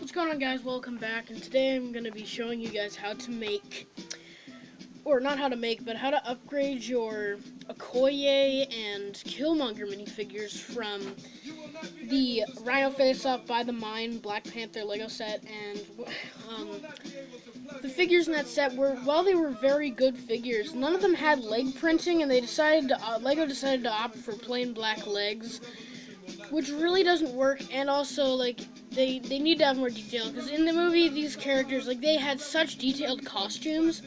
What's going on, guys? Welcome back, and today I'm going to be showing you guys how to make, or not how to make, but how to upgrade your Okoye and Killmonger minifigures from the Rhino Face-Off by the Mine Black Panther Lego set. And the figures in that set were, while they were very good figures, none of them had leg printing, and they decided to, Lego decided to opt for plain black legs, which really doesn't work. And also, like, they need to have more detail, because in the movie, these characters, like, they had such detailed costumes,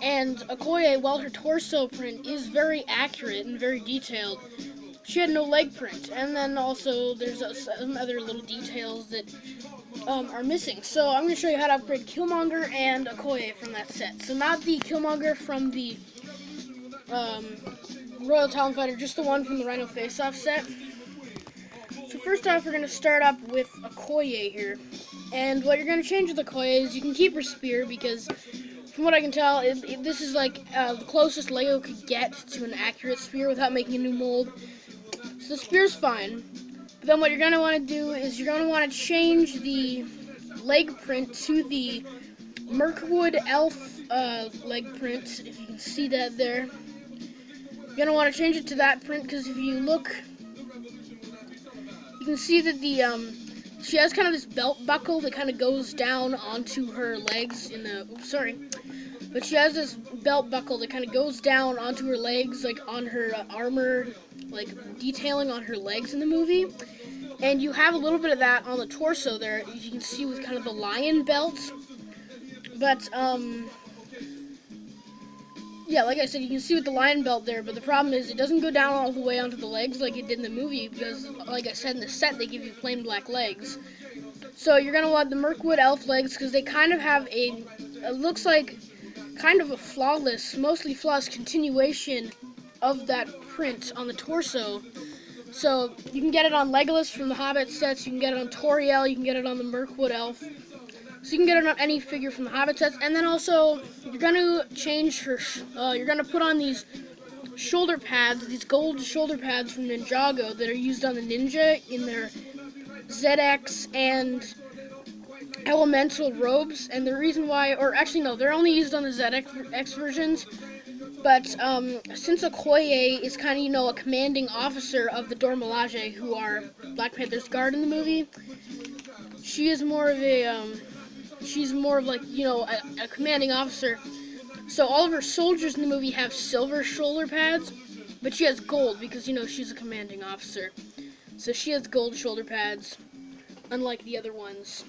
and Okoye, while her torso print is very accurate and very detailed, she had no leg print. And then also, there's some other little details that are missing. So I'm going to show you how to upgrade Killmonger and Okoye from that set. So not the Killmonger from the Royal Talon Fighter, just the one from the Rhino Face-Off set. So first off, we're going to start up with Okoye here. And what you're going to change with Okoye is you can keep her spear, because from what I can tell, this is like the closest Lego could get to an accurate spear without making a new mold. So the spear's fine. But then what you're going to want to do is you're going to want to change the leg print to the Mirkwood Elf leg print, if you can see that there. You're going to want to change it to that print, because if you look, you can see that she has kind of this belt buckle that kind of goes down onto her legs in the, but she has this belt buckle that kind of goes down onto her legs, like on her armor, like detailing on her legs in the movie. And you have a little bit of that on the torso there, as you can see, with kind of the lion belt. But, yeah, like I said, you can see with the lion belt there, but the problem is it doesn't go down all the way onto the legs like it did in the movie, because, like I said, in the set they give you plain black legs. So you're going to want the Mirkwood Elf legs, because they kind of have it looks like kind of a flawless, mostly flawless continuation of that print on the torso. So you can get it on Legolas from the Hobbit sets, you can get it on Toriel, you can get it on the Mirkwood Elf. So you can get it on any figure from the Hobbit sets. And then also, you're going to change her, you're going to put on these shoulder pads, these gold shoulder pads from Ninjago that are used on the Ninja in their ZX and Elemental robes. And the reason why, or actually no, they're only used on the ZX versions. But since Okoye is kind of, you know, a commanding officer of the Dora Milaje, who are Black Panther's guard in the movie, she is more of a, she's more of, like, you know, a commanding officer. So all of her soldiers in the movie have silver shoulder pads, but she has gold because, you know, she's a commanding officer. So she has gold shoulder pads, unlike the other ones.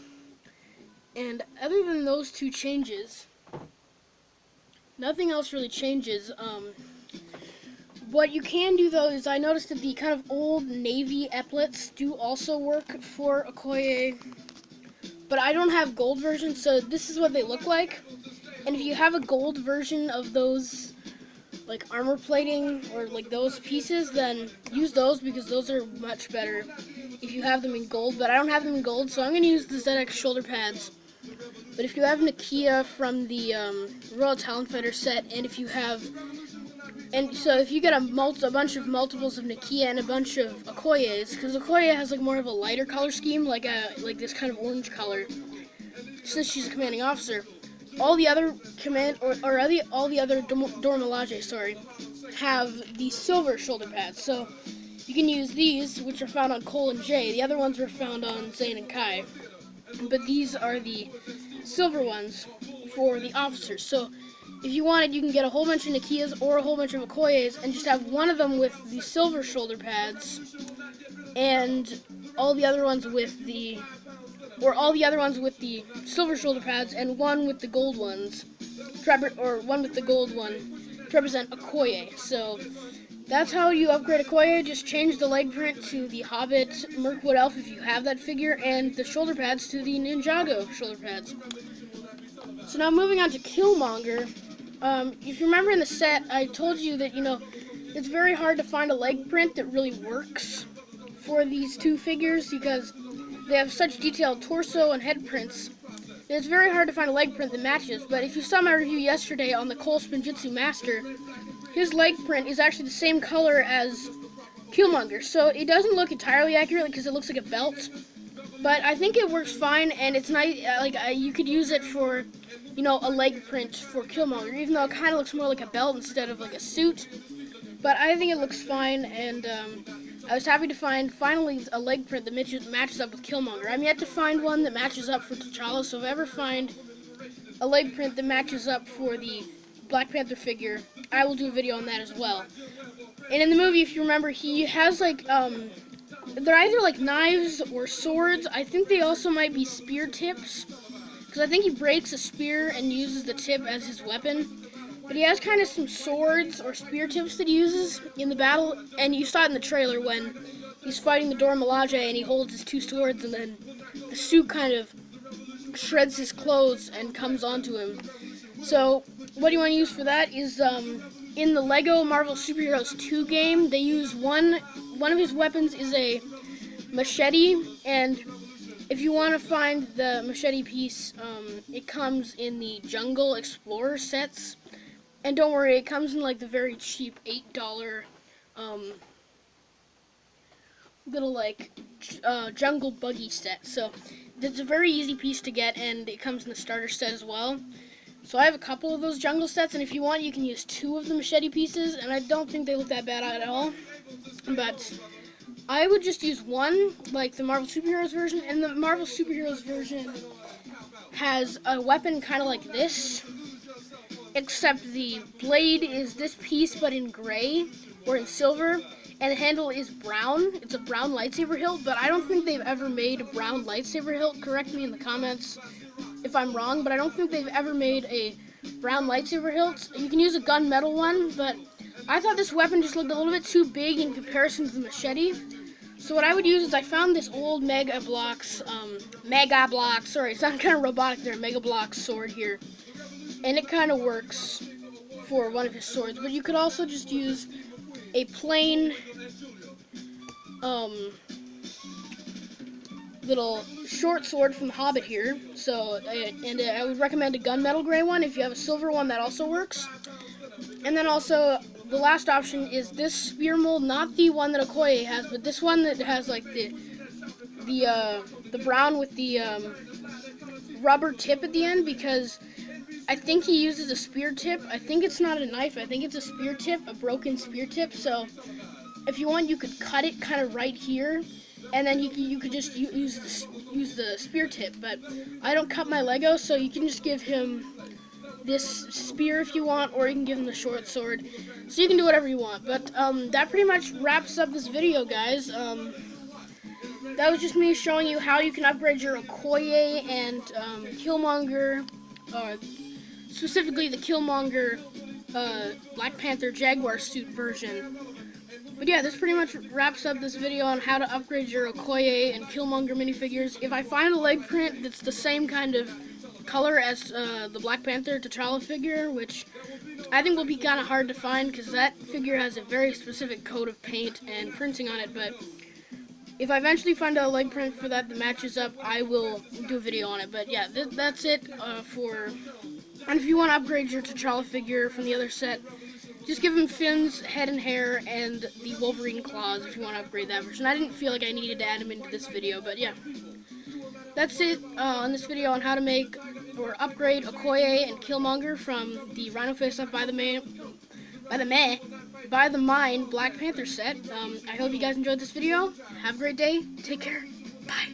And other than those two changes, nothing else really changes. What you can do, though, is I noticed that the kind of old navy epaulets do also work for Okoye, but I don't have gold versions, so this is what they look like. And if you have a gold version of those, like, armor plating or like those pieces, then use those, because those are much better if you have them in gold. But I don't have them in gold, so I'm going to use the ZX shoulder pads. But if you have Nakia from the Royal Talon Fighter set, and if you have, and so if you get a bunch of multiples of Nakia and a bunch of Okoyes, because Okoye has like more of a lighter color scheme, like this kind of orange color, since she's a commanding officer. All the other all the other Dora Milaje, have the silver shoulder pads. So you can use these, which are found on Cole and Jay. The other ones were found on Zane and Kai, but these are the silver ones for the officers. So if you wanted, you can get a whole bunch of Nakias or a whole bunch of Okoyes and just have one of them with the silver shoulder pads, and all the other ones with the, or all the other ones with the silver shoulder pads, and one with the gold ones, or one with the gold one to represent Okoye. So that's how you upgrade Okoye. Just change the leg print to the Hobbit Mirkwood Elf if you have that figure, and the shoulder pads to the Ninjago shoulder pads. So now moving on to Killmonger. If you remember in the set, I told you that, you know, it's very hard to find a leg print that really works for these two figures, because they have such detailed torso and head prints. It's very hard to find a leg print that matches. But if you saw my review yesterday on the Cole Spinjitzu Master, his leg print is actually the same color as Killmonger. So it doesn't look entirely accurate because it looks like a belt, But I think it works fine, and it's nice. You could use it for, a leg print for Killmonger, even though it kind of looks more like a belt instead of like a suit. But I think it looks fine, and I was happy to find finally a leg print that matches up with Killmonger. I'm yet to find one that matches up for T'Challa, so if I ever find a leg print that matches up for the Black Panther figure, I will do a video on that as well. And in the movie, if you remember, he has they're either like knives or swords. I think they also might be spear tips, because I think he breaks a spear and uses the tip as his weapon. But he has kind of some swords or spear tips that he uses in the battle, and you saw it in the trailer when he's fighting the Dora Milaje and he holds his two swords, and then the suit kind of shreds his clothes and comes onto him. So what you want to use for that is in the Lego Marvel Superheroes 2 game, they use one of his weapons is a machete, and if you want to find the machete piece, it comes in the Jungle Explorer sets. And don't worry, it comes in like the very cheap $8 little jungle buggy set. So it's a very easy piece to get, and it comes in the starter set as well. So I have a couple of those jungle sets, and if you want, you can use 2 of the machete pieces, and I don't think they look that bad at all. But I would just use one, like the Marvel Superheroes version, and the Marvel Superheroes version has a weapon kind of like this, except the blade is this piece but in gray or in silver, and the handle is brown. It's a brown lightsaber hilt, but I don't think they've ever made a brown lightsaber hilt. Correct me in the comments if I'm wrong, but I don't think they've ever made a brown lightsaber hilt. You can use a gunmetal one, but I thought this weapon just looked a little bit too big in comparison to the machete. So what I would use is I found this old Mega Bloks, sorry, it sounded kind of robotic there, Mega Bloks sword here. And it kind of works for one of his swords, but you could also just use a plain little short sword from the Hobbit here. So, I would recommend a gunmetal gray one. If you have a silver one, that also works. And then also, the last option is this spear mold, not the one that Okoye has, but this one that has like the brown with the rubber tip at the end, because I think he uses a spear tip. I think it's not a knife. I think it's a spear tip, a broken spear tip. So if you want, you could cut it kind of right here, and then you could just use the spear tip. But I don't cut my Lego, so you can just give him this spear if you want, or you can give him the short sword. So you can do whatever you want. But that pretty much wraps up this video, guys. That was just me showing you how you can upgrade your Okoye and Killmonger, specifically the Killmonger Black Panther Jaguar suit version. But yeah, this pretty much wraps up this video on how to upgrade your Okoye and Killmonger minifigures. If I find a leg print that's the same kind of color as the Black Panther T'Challa figure, which I think will be kind of hard to find because that figure has a very specific coat of paint and printing on it, but if I eventually find a leg print for that matches up, I will do a video on it. But yeah, that's it and if you want to upgrade your T'Challa figure from the other set, just give him fins, head and hair, and the Wolverine claws if you want to upgrade that version. I didn't feel like I needed to add him into this video, but yeah. That's it on this video on how to make or upgrade Okoye and Killmonger from the Rhino Face Up by the Mine Black Panther set. I hope you guys enjoyed this video. Have a great day. Take care. Bye.